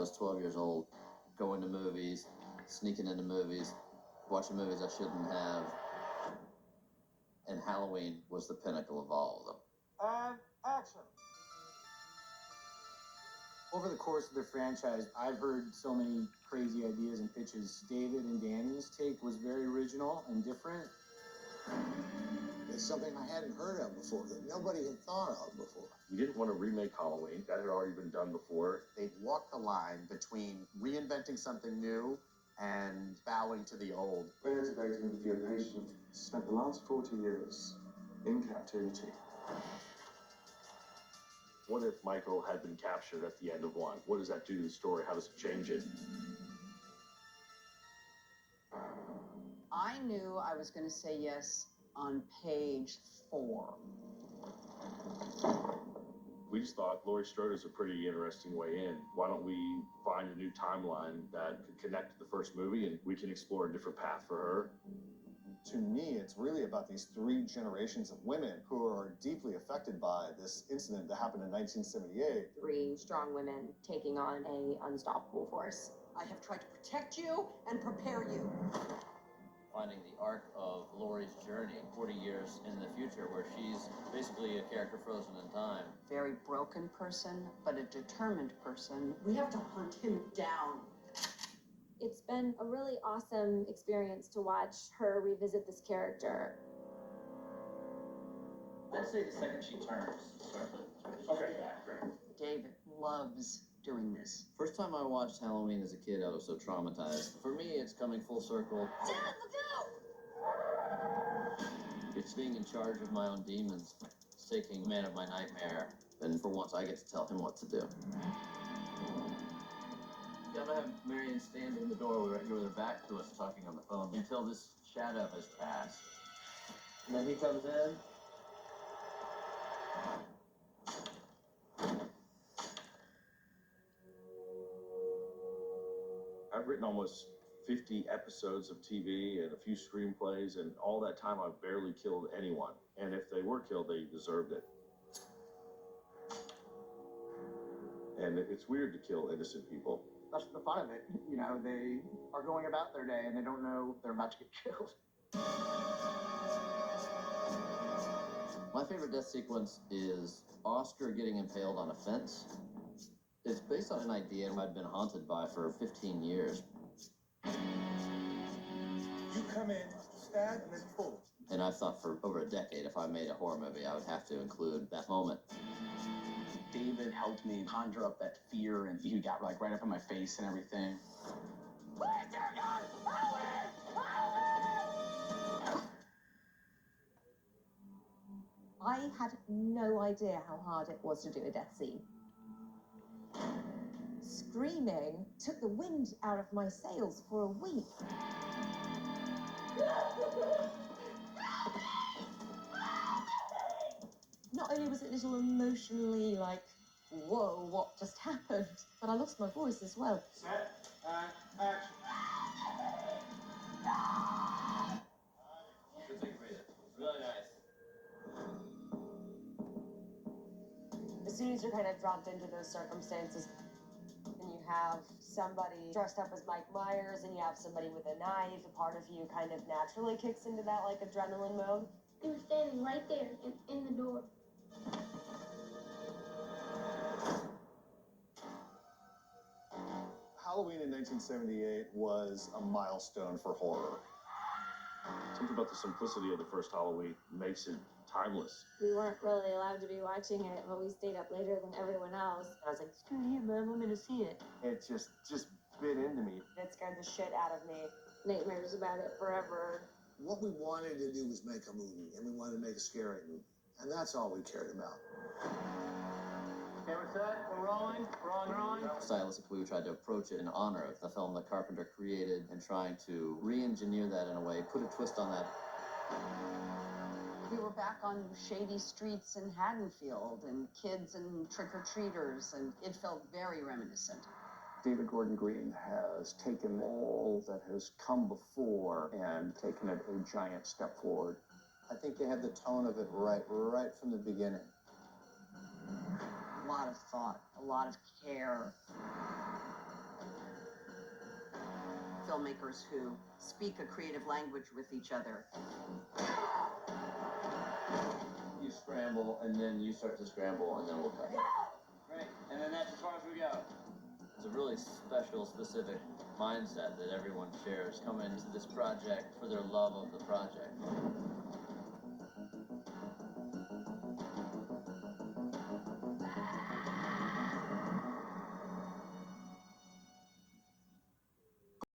was 12 years old, going to movies, sneaking into movies, watching movies I shouldn't have. And Halloween was the pinnacle of all of them. And action. Over the course of the franchise, I've heard so many crazy ideas and pitches. David and Danny's take was very original and different. It's something I hadn't heard of before, that nobody had thought of before. We didn't want to remake Halloween. That had already been done before. They walked the line between reinventing something new and bowing to the old. We're debating with the patient spent the last 40 years in captivity. What if Michael had been captured at the end of one? What does that do to the story? How does it change it? I knew I was going to say yes on page 4. We just thought Laurie Strode's a pretty interesting way in. Why don't we find a new timeline that could connect to the first movie, and we can explore a different path for her? To me, it's really about these 3 generations of women who are deeply affected by this incident that happened in 1978. 3 strong women taking on an unstoppable force. I have tried to protect you and prepare you. Finding the arc of Laurie's journey 40 years in the future, where she's basically a character frozen in time. Very broken person, but a determined person. We have to hunt him down. It's been a really awesome experience to watch her revisit this character. Let's say the second she turns. Okay. David loves doing this. First time I watched Halloween as a kid, I was so traumatized. For me, it's coming full circle. Dad, look out! It's being in charge of my own demons. It's taking man of my nightmare. And for once, I get to tell him what to do. Yeah, I'm gonna have Marion stand in the doorway right here with her back to us, talking on the phone, until this shadow has passed. And then he comes in. I've written almost 50 episodes of TV and a few screenplays, and all that time I've barely killed anyone. And if they were killed, they deserved it. And it's weird to kill innocent people. That's the fun of it. You know, they are going about their day and they don't know they're about to get killed. My favorite death sequence is Oscar getting impaled on a fence. It's based on an idea I'd been haunted by for 15 years. You come in, stab, and then pull. And I've thought for over a decade, if I made a horror movie, I would have to include that moment. David helped me conjure up that fear, and he got like right up in my face and everything. Where's your gun? I had no idea how hard it was to do a death scene. Screaming took the wind out of my sails for a week. Not only was it a little emotionally like, whoa, what just happened? But I lost my voice as well. Set, action. Good thing for you. Really nice. As soon as you're kind of dropped into those circumstances, and you have somebody dressed up as Mike Myers, and you have somebody with a knife, a part of you kind of naturally kicks into that like adrenaline mode. He was standing right there in the door. Halloween in 1978 was a milestone for horror. Something about the simplicity of the first Halloween makes it timeless. We weren't really allowed to be watching it, but we stayed up later than everyone else. I was like, screw you, Mom, I'm gonna see it. It just bit into me. It scared the shit out of me. Nightmares about it forever. What we wanted to do was make a movie, and we wanted to make a scary movie. And that's all we cared about. Camera set, we're rolling. Stylistically, we tried to approach it in honor of the film that Carpenter created and trying to re-engineer that in a way, put a twist on that. We were back on shady streets in Haddonfield and kids and trick-or-treaters, and it felt very reminiscent. David Gordon Green has taken all that has come before and taken it a giant step forward. I think they had the tone of it right from the beginning. A lot of thought, a lot of care. filmmakers who speak a creative language with each other. You scramble, and then you start to scramble, and then we'll cut. Great. And then that's as far as we go. It's a really special, specific mindset that everyone shares coming into this project for their love of the project.